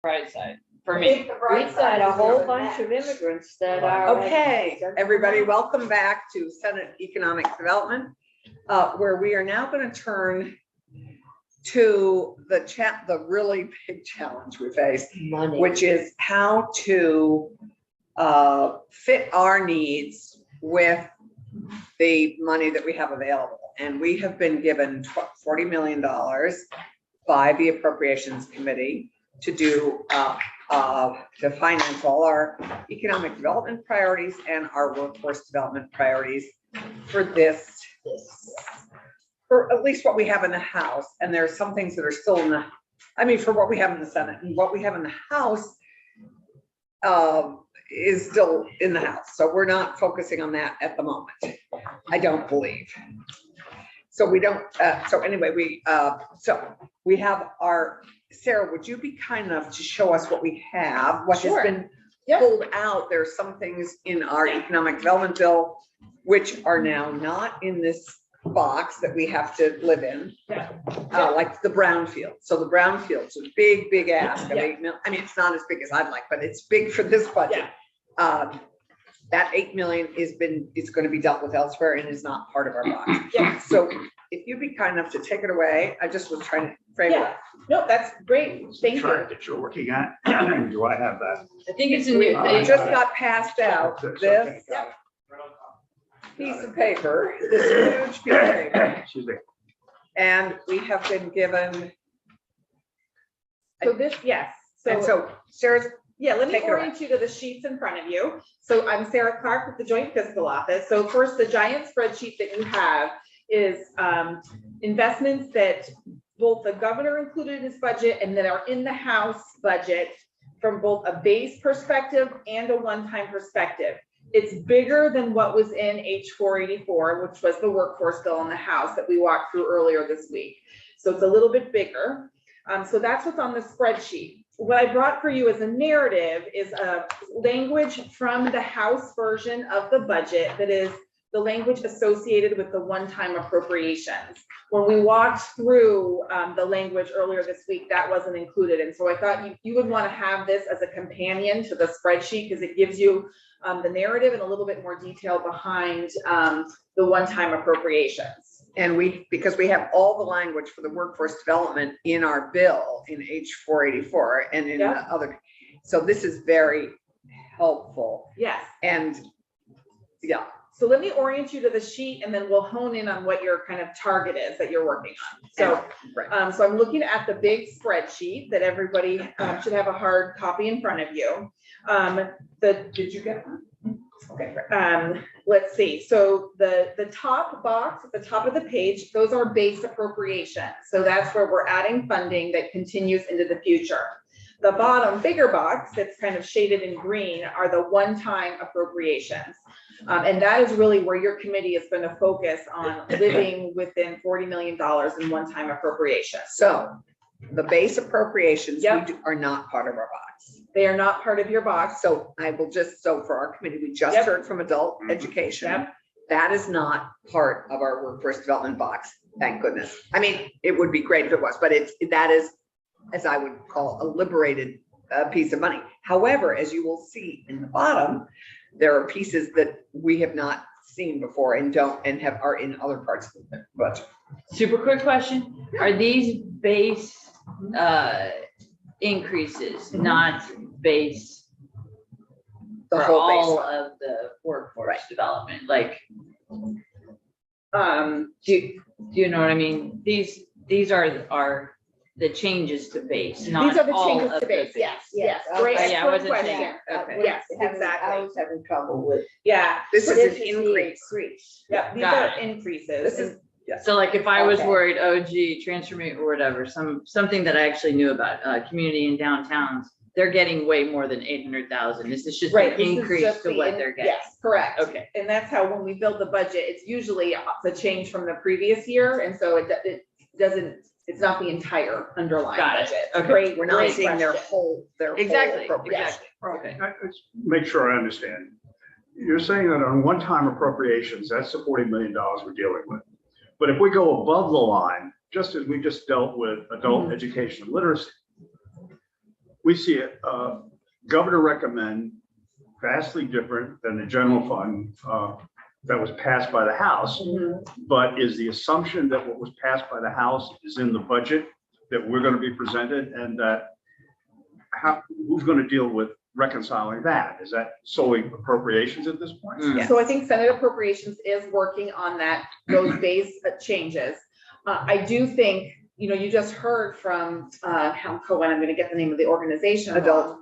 Bright side for me. We've got a whole bunch of immigrants that are. Okay, everybody, welcome back to Senate Economic Development, where we are now going to turn to the really big challenge we face, Money. which is how to fit our needs with the money that we have available. And we have been given $40 million by the Appropriations Committee to do to finance all our economic development priorities and our workforce development priorities for this, for at least what we have in the House. And there's some things that are still in the, I mean, for what we have in the Senate, and what we have in the House is still in the House. So we're not focusing on that at the moment, I don't believe. So we don't, so anyway, we have our, Sarah, would you be kind enough to show us what we have, what has been pulled out? There's some things in our economic development bill which are now not in this box that we have to live in, like the brownfield. So the brownfield's a big, big ask of $8 million. I mean, it's not as big as I'd like, but it's big for this budget. That $8 million is going to be dealt with elsewhere and is not part of our box. So if you'd be kind enough to take it away, I just was trying to frame it. No, that's great. Thank you. That you're working at. Do I have that? I think it's in your. It just got passed out. This piece of paper, this huge piece of paper, Excuse me. and we have been given. So this, yes. And so Sarah's. Yeah, let me Take it away. orient you to the sheets in front of you. So I'm Sarah Clark with the Joint Fiscal Office. So first, the giant spreadsheet that you have is investments that both the governor included in his budget and that are in the House budget from both a base perspective and a one-time perspective. It's bigger than what was in H484, which was the workforce bill in the House that we walked through earlier this week. So it's a little bit bigger. So that's what's on the spreadsheet. What I brought for you as a narrative is a language from the House version of the budget that is the language associated with the one-time appropriations. When we walked through the language earlier this week, that wasn't included. And so I thought you would want to have this as a companion to the spreadsheet because it gives you the narrative and a little bit more detail behind the one-time appropriations. And because we have all the language for the workforce development in our bill in H484 and in other, so this is very helpful. Yes. And so let me orient you to the sheet and then we'll hone in on what your kind of target is that you're working on. So, so I'm looking at the big spreadsheet that everybody should have a hard copy in front of you. Did you get one? Okay. Let's see. So the top box at the top of the page, those are base appropriations. So that's where we're adding funding that continues into the future. The bottom bigger box that's kind of shaded in green are the one-time appropriations. And that is really where your committee is going to focus on living within $40 million in one-time appropriations. So the base appropriations are not part of our box. They are not part of your box. So I will just, so for our committee, we just heard from adult education. That is not part of our workforce development box. Thank goodness. I mean, it would be great if it was, but that is, as I would call, a liberated piece of money. However, as you will see in the bottom, there are pieces that we have not seen before and are in other parts of the budget. Super quick question. Are these base increases, not base The for whole all baseline. of the workforce development? Like, do you know what I mean? These are the changes to base, not These are the all changes of to the base. Yes. Great. Okay, yeah, I Excellent wasn't question. saying. Okay. Yes, I exactly. was having trouble with. Yeah. This is This an is the increase. Yeah. These Got are it. increases. This is, So like if I was Okay. worried, oh gee, transformate or whatever, something that I actually knew about, community and downtowns, they're getting way more than 800,000. This is just Right. an This is increase just to the what they're getting. Yes, correct. Okay. And that's how, when we build the budget, it's usually the change from the previous year. And so it doesn't, it's not the entire underlying Got it. budget. Okay. Great. we're not great seeing their question. whole Exactly, appropriation. Okay. Let's make sure I understand. You're saying that on one-time appropriations, that's the $40 million we're dealing with. But if we go above the line, just as we just dealt with adult education and literacy, we see it, governor recommend vastly different than the general fund that was passed by the House. But is the assumption that what was passed by the House is in the budget that we're going to be presented, and that who's going to deal with reconciling that? Is that solely appropriations at this point? Yeah. So I think Senate Appropriations is working on those base changes. I do think, you just heard from HELCO, and I'm gonna get the name of the organization. But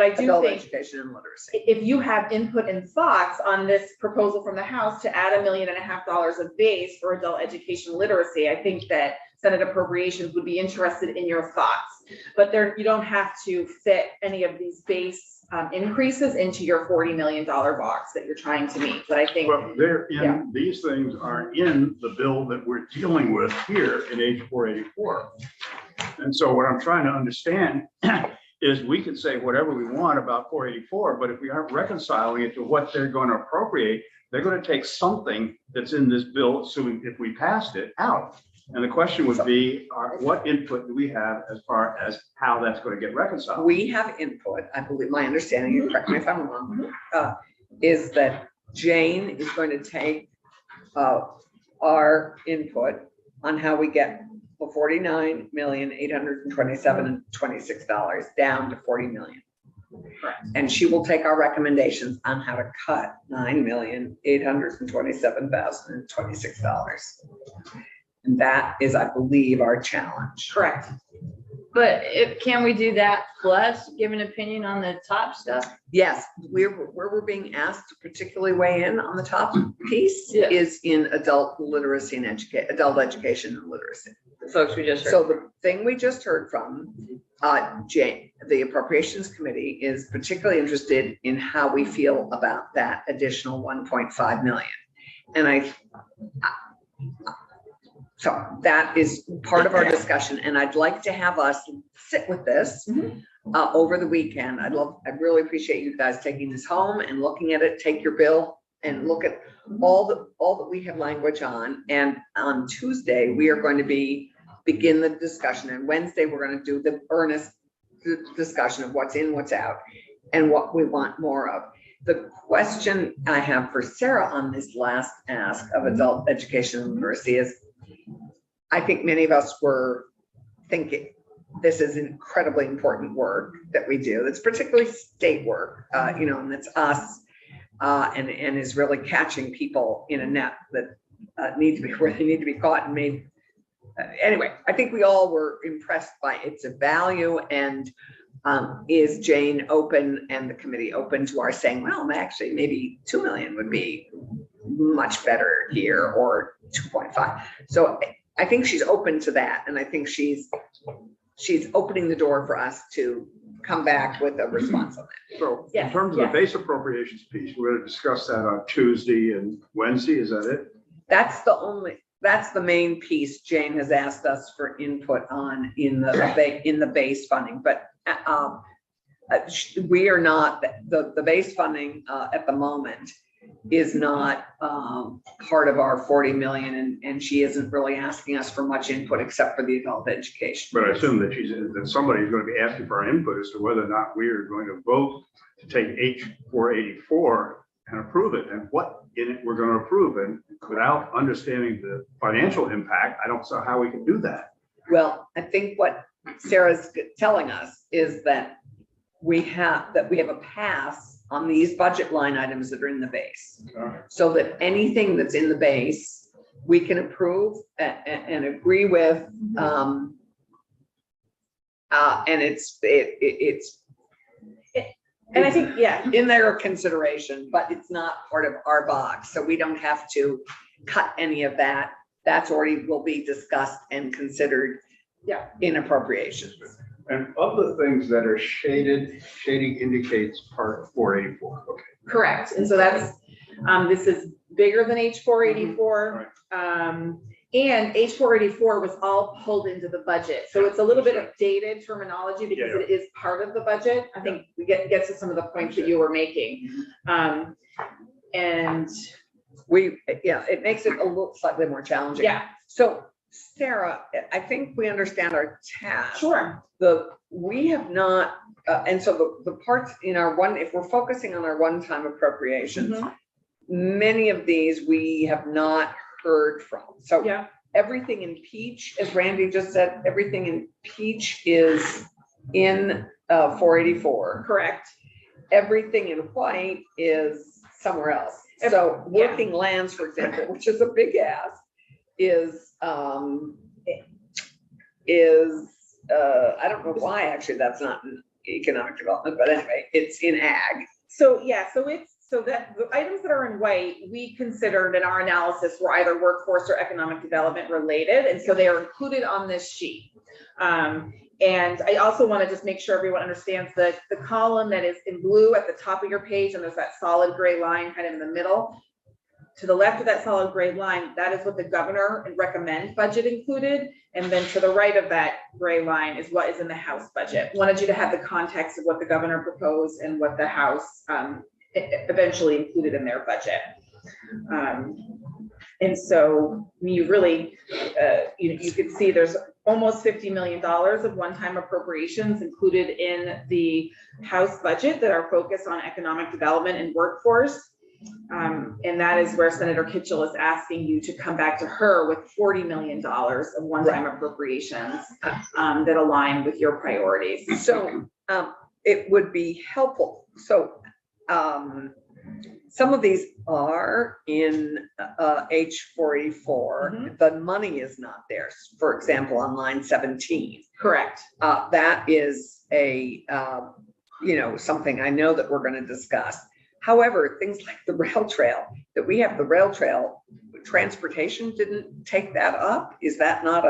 I do Adult think education and literacy. if you have input and thoughts on this proposal from the House to add $1.5 million of base for adult education literacy, I think that Senate Appropriations would be interested in your thoughts. But you don't have to fit any of these base increases into your $40 million box that you're trying to meet. But I think, Well, these things are in the bill that we're dealing with here in H 484. And so what I'm trying to understand is we can say whatever we want about 484, but if we aren't reconciling it to what they're going to appropriate, they're going to take something that's in this bill, assuming if we passed it, out. And the question would be, what input do we have as far as how that's going to get reconciled? We have input, I believe, my understanding, you correct me if I'm wrong, is that Jane is going to take our input on how we get the $49,827,026 down to 40 million. correct. And she will take our recommendations on how to cut $9,827,026. And that is, I believe, our challenge. Correct. But can we do that plus give an opinion on the top stuff? Yes, where we're being asked to particularly weigh in on the top piece Yeah. is in adult literacy and adult education and literacy. The folks we just heard. So the thing we just heard from Jane, the Appropriations Committee, is particularly interested in how we feel about that additional 1.5 million. And so that is part of our discussion, and I'd like to have us sit with this over the weekend. I really appreciate you guys taking this home and looking at it. Take your bill and look at all that we have language on. And on Tuesday, we are going to begin the discussion, and Wednesday, we're going to do the earnest discussion of what's in, what's out, and what we want more of. The question I have for Sarah on this last ask of adult education and literacy is, I think many of us were thinking this is incredibly important work that we do. It's particularly state work, and it's us, and is really catching people in a net that need to be where they need to be caught and made. Anyway, I think we all were impressed by its value, and is Jane open and the committee open to our saying, well, actually maybe 2 million would be much better here, or 2.5. So I think she's open to that, and I think she's opening the door for us to come back with a response on that. So in Yes, terms of yes. the base appropriations piece, we're going to discuss that on Tuesday and Wednesday. Is that it? That's the main piece Jane has asked us for input on in the base funding, but we are not, the base funding at the moment is not part of our 40 million, and she isn't really asking us for much input except for the adult education. But I assume that somebody's going to be asking for our input as to whether or not we are going to vote to take H 484 and approve it, and what in it we're going to approve. And without understanding the financial impact, I don't see how we can do that. Well, I think what Sarah's telling us is that we have a pass on these budget line items that are in the base, so that anything that's in the base, we can approve and agree with. And And I think, yeah, in their consideration, but it's not part of our box, so we don't have to cut any of that. That's already will be discussed and considered in appropriations. And of the things that are shaded, shading indicates part 484. Okay. correct. And so that's, this is bigger than H 484. And H 484 was all pulled into the budget. So it's a little bit of dated terminology because it is part of the budget. I think we get to some of the points that you were making. And it makes it a little slightly more challenging. yeah, So Sarah, I think we understand our task. sure. The we have not, and so the parts in our one, if we're focusing on our one-time appropriations, Mhm. many of these we have not heard from. So Yeah, everything in peach, as Randy just said, everything in peach is in 484. correct. Everything in white is somewhere else. So Yeah. working lands, for example, which is a big ask, is I don't know why actually that's not in economic development, but anyway, it's in ag. So, yeah, so that the items that are in white, we considered in our analysis were either workforce or economic development related, and so they are included on this sheet. And I also want to just make sure everyone understands that the column that is in blue at the top of your page, and there's that solid gray line kind of in the middle. To the left of that solid gray line, that is what the governor and recommend budget included. And then to the right of that gray line is what is in the House budget. Wanted you to have the context of what the governor proposed and what the House eventually included in their budget. And so you really, you can see there's almost $50 million of one-time appropriations included in the House budget that are focused on economic development and workforce. And that is where Senator Kitchell is asking you to come back to her with $40 million of one-time appropriations that align with your priorities. So it would be helpful. So some of these are in H484. The money is not there. For example, on line 17. Correct. That is a, something I know that we're going to discuss. However, things like the rail trail, that we have the rail trail, transportation didn't take that up. Is that not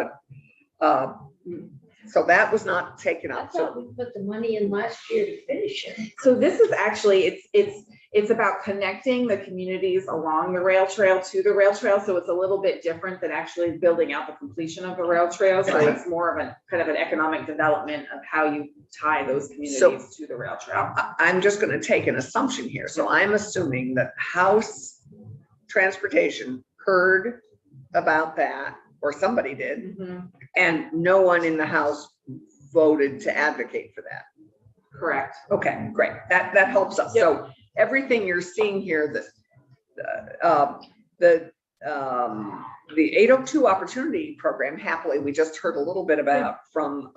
so that was not taken I up. thought So we put the money in last year to finish it. So this is actually, it's about connecting the communities along the rail trail to the rail trail. So it's a little bit different than actually building out the completion of the rail trail. So it's more of a kind of an economic development of how you tie those communities to the rail trail. I'm just going to take an assumption here. So I'm assuming that House Transportation heard about that, or somebody did, and no one in the House voted to advocate for that. Correct. Okay, great. That helps us. Yep. So everything you're seeing here, the 802 Opportunity Program, happily, we just heard a little bit about from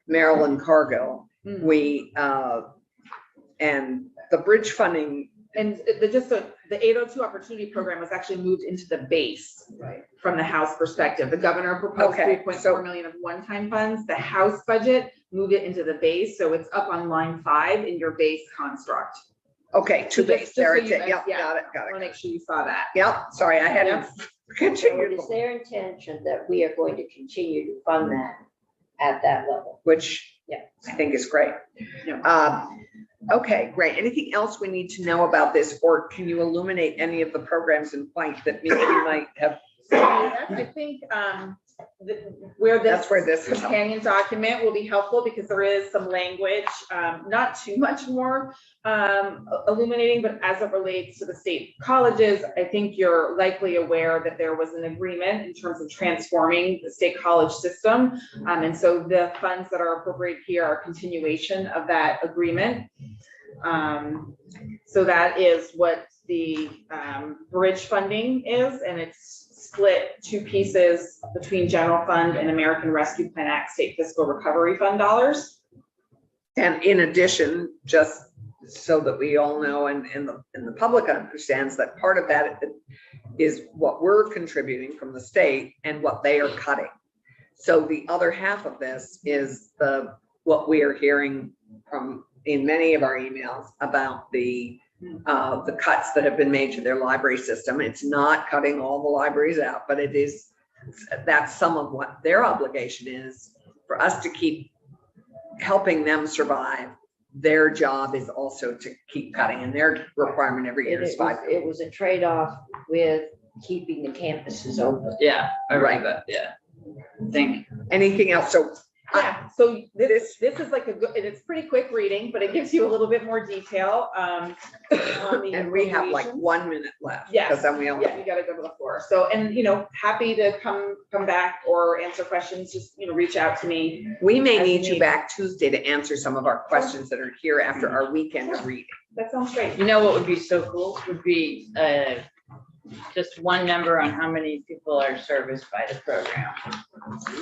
Maryland Cargill. We and the bridge funding. And the 802 Opportunity Program was actually moved into the base from the House perspective. The governor proposed $3.4 million of one-time funds. The House budget moved it into the base. So it's up on line 5 in your base construct. Okay, to base. There it is. Yep, got it. I want to make sure you saw that. Yep, sorry, I hadn't So continued. it is their intention that we are going to continue to fund that at that level. Which I think is great. Yeah. Okay, great. Anything else we need to know about this, or can you illuminate any of the programs in white that maybe we might have? I think where this is. companion document will be helpful, because there is some language, not too much more illuminating, but as it relates to the state colleges, I think you're likely aware that there was an agreement in terms of transforming the state college system. And so the funds that are appropriated here are a continuation of that agreement. So that is what the bridge funding is, and it's split 2 pieces between general fund and American Rescue Plan Act state fiscal recovery fund dollars. And in addition, just so that we all know and the public understands, that part of that is what we're contributing from the state and what they are cutting. So the other half of this is what we are hearing from in many of our emails about the cuts that have been made to their library system. It's not cutting all the libraries out, but that's some of what their obligation is for us to keep helping them survive. Their job is also to keep cutting, and their requirement every year is 5. It was a trade-off with keeping the campuses open. Yeah, I read that. Yeah. Think. Anything else? So Yeah, so this is like and it's pretty quick read. reading, but it gives you a little bit more detail. On the And we have like appropriations. 1 minute left. Yes. Because then we only, Yeah, you gotta go to the floor. So, and happy to come back or answer questions, just, reach out to me. we may As need you needed. back Tuesday to answer some of our questions that are here after our weekend of reading. That sounds great. You know what would be so cool would be just one number on how many people are serviced by the program,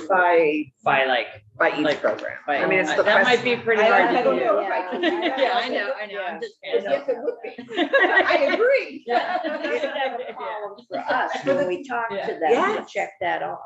By by each Like, program. by, I mean, it's the that might question. be pretty I hard to don't do. know if I can do that. Yeah, I know, I'm just. Yes, it would be. I agree. Yeah. We should have a column for us when we talk to them to Yes. check that off.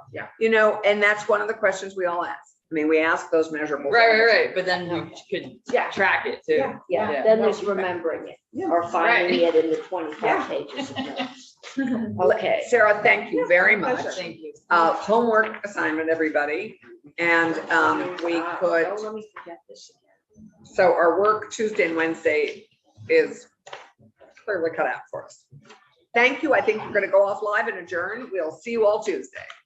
And that's one of the questions we all ask. I mean, we ask those measurable. Right, but then you could Yeah. track it too. Yeah. Yeah, Yeah. then there's remembering it Yeah. or finding Right. it in the 25 pages of notes. Okay. Sarah, thank you very much. Pleasure. Thank you. Homework assignment, everybody. And we could, Oh, let me forget this again. so our work Tuesday and Wednesday is clearly cut out for us. Thank you. I think we're going to go off live and adjourn. We'll see you all Tuesday.